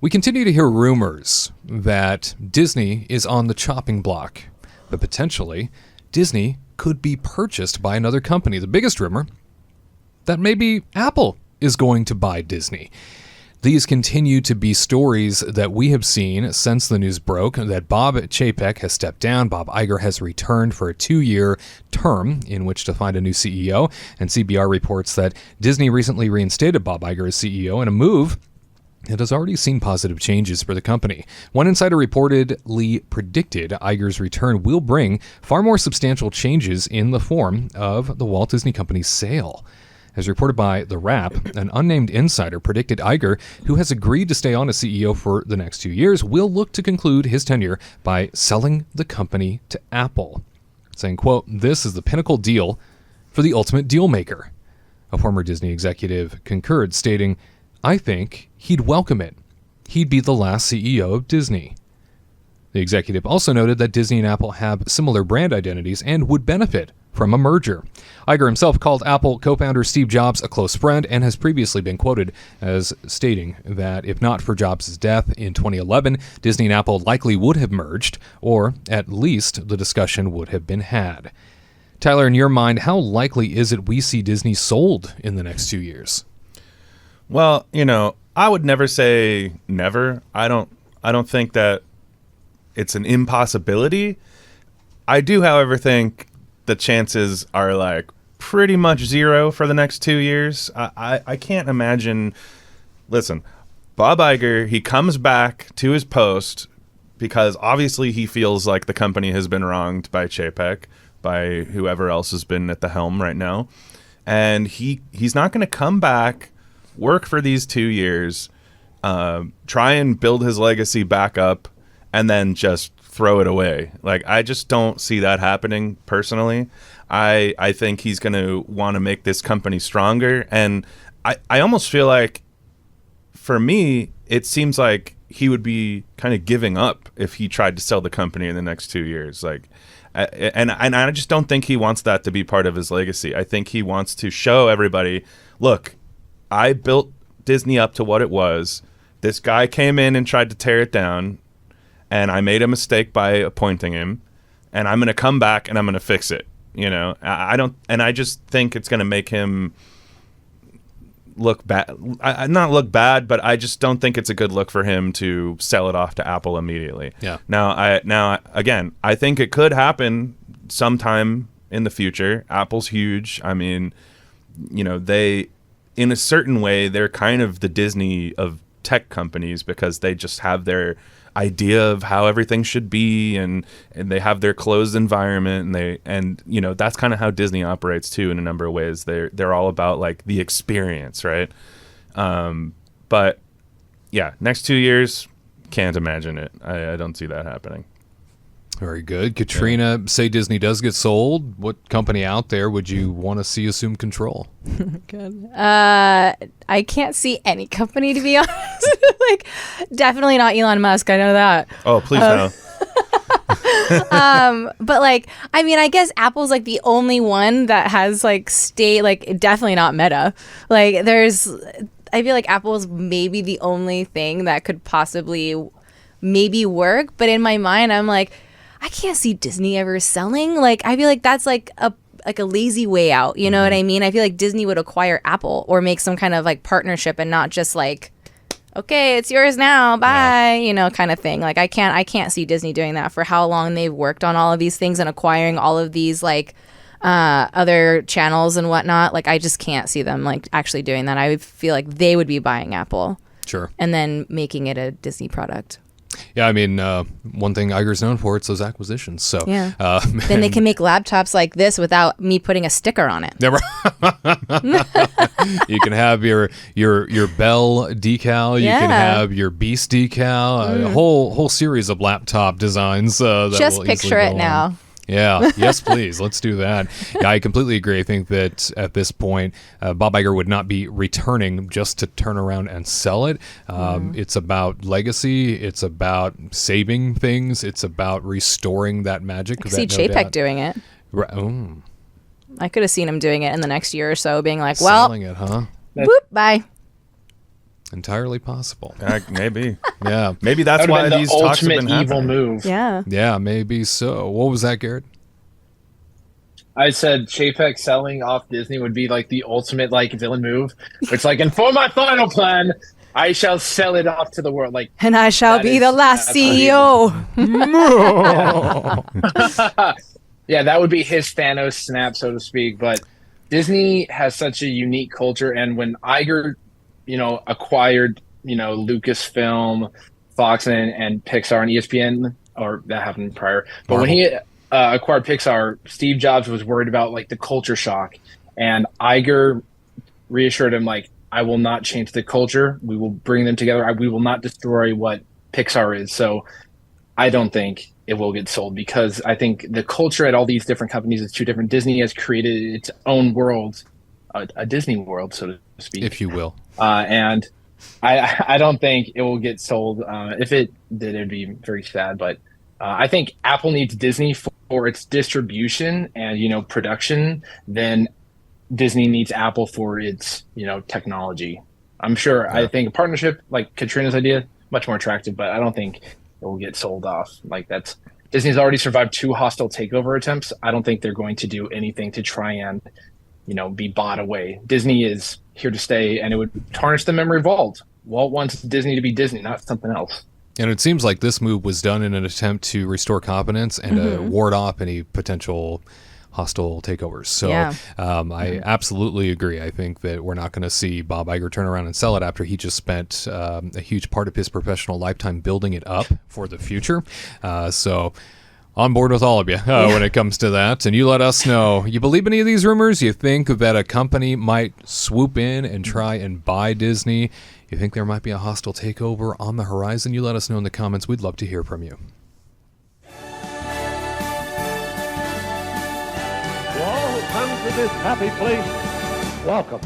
We continue to hear rumors that Disney is on the chopping block, but potentially Disney could be purchased by another company. The biggest rumor, that maybe Apple is going to buy Disney. These continue to be stories that we have seen since the news broke that Bob Chapek has stepped down. Bob Iger has returned for a 2-year term in which to find a new CEO. And CBR reports that Disney recently reinstated Bob Iger as CEO in a move that has already seen positive changes for the company. One insider reportedly predicted Iger's return will bring far more substantial changes in the form of the Walt Disney Company's sale. As reported by The Wrap, an unnamed insider predicted Iger, who has agreed to stay on as CEO for the next 2 years, will look to conclude his tenure by selling the company to Apple, saying, quote, "This is the pinnacle deal for the ultimate deal maker." A former Disney executive concurred, stating, "I think he'd welcome it. He'd be the last CEO of Disney." The executive also noted that Disney and Apple have similar brand identities and would benefit from a merger. Iger himself called Apple co-founder Steve Jobs a close friend and has previously been quoted as stating that if not for Jobs' death in 2011, Disney and Apple likely would have merged, or at least the discussion would have been had. Tyler, in your mind, how likely is it we see Disney sold in the next 2 years? Well, I would never say never. I don't think that it's an impossibility. I do, however, think the chances are like pretty much zero for the next 2 years. I can't imagine. Listen, Bob Iger, he comes back to his post because obviously he feels like the company has been wronged by Chapek, by whoever else has been at the helm right now. And he's not going to come back, work for these 2 years, try and build his legacy back up, and then just throw it away. Like, I just don't see that happening personally. I think he's going to want to make this company stronger. And I almost feel like, for me, it seems like he would be kind of giving up if he tried to sell the company in the next 2 years. Like, and I just don't think he wants that to be part of his legacy. I think he wants to show everybody, look, I built Disney up to what it was. This guy came in and tried to tear it down, and I made a mistake by appointing him, and I'm going to come back and I'm going to fix it. I just think it's going to make him look bad. Not look bad, but I just don't think it's a good look for him to sell it off to Apple immediately. Yeah. Now, again, I think it could happen sometime in the future. Apple's huge. I mean, they, in a certain way, they're kind of the Disney of tech companies because they just have their idea of how everything should be, and they have their closed environment, and that's kind of how Disney operates too in a number of ways. They're all about like the experience, right? But yeah, next 2 years, can't imagine it. I don't see that happening. Very good. Katrina, say Disney does get sold. What company out there would you want to see assume control? Good. I can't see any company, to be honest. Like, definitely not Elon Musk. I know that. Oh, please no. But like, I mean, I guess Apple's like the only one that has like definitely not Meta. Like, I feel like Apple's maybe the only thing that could possibly maybe work. But in my mind, I'm like, I can't see Disney ever selling. Like, I feel like that's like a lazy way out. You know what I mean? I feel like Disney would acquire Apple or make some kind of like partnership and not just like, okay, it's yours now, bye, kind of thing. Like, I can't see Disney doing that for how long they've worked on all of these things and acquiring all of these like other channels and whatnot. Like, I just can't see them like actually doing that. I would feel like they would be buying Apple. Sure. And then making it a Disney product. Yeah, I mean, one thing Iger's known for, it's those acquisitions. So yeah. Then they can make laptops like this without me putting a sticker on it. Never. You can have your Bell decal. You can have your Beast decal. A whole series of laptop designs. That just will picture it now. On. Yeah. Yes, please. Let's do that. Yeah, I completely agree. I think that at this point, Bob Iger would not be returning just to turn around and sell it. It's about legacy. It's about saving things. It's about restoring that magic. I could see Chapek doing it. I could have seen him doing it in the next year or so, being like, well, selling it, huh? Boop, bye. Entirely possible. Maybe. Yeah. Maybe that's That would why have been these the talks have ultimate been evil happening. move. Yeah. Yeah, maybe so. What was that, Garrett? I said Chapek selling off Disney would be like the ultimate like villain move. It's like, and for my final plan, I shall sell it off to the world. Like, And I shall That be is- the last that's CEO. yeah, that would be his Thanos snap, so to speak. But Disney has such a unique culture, and when Iger, acquired, Lucasfilm, Fox, and Pixar and ESPN, or that happened prior. But when he acquired Pixar, Steve Jobs was worried about like the culture shock, and Iger reassured him like, I will not change the culture. We will bring them together. We will not destroy what Pixar is. So I don't think it will get sold, because I think the culture at all these different companies is too different. Disney has created its own world, a Disney world, so to speak, If you will. and I don't think it will get sold. If it did, it'd be very sad. But I think Apple needs Disney for its distribution and production. Then Disney needs Apple for its technology. I'm sure. I think a partnership like Katrina's idea much more attractive, but I don't think it will get sold off. Like Disney's already survived 2 hostile takeover attempts. I don't think they're going to do anything to try and be bought away. Disney is here to stay, and it would tarnish the memory of Walt. Walt wants Disney to be Disney, not something else. And it seems like this move was done in an attempt to restore confidence and to ward off any potential hostile takeovers. So Yeah. I absolutely agree. I think that we're not going to see Bob Iger turn around and sell it after he just spent a huge part of his professional lifetime building it up for the future. So on board with all of you when it comes to that. And you let us know. You believe any of these rumors? You think that a company might swoop in and try and buy Disney? You think there might be a hostile takeover on the horizon? You let us know in the comments. We'd love to hear from you. To all who come to this happy place, welcome.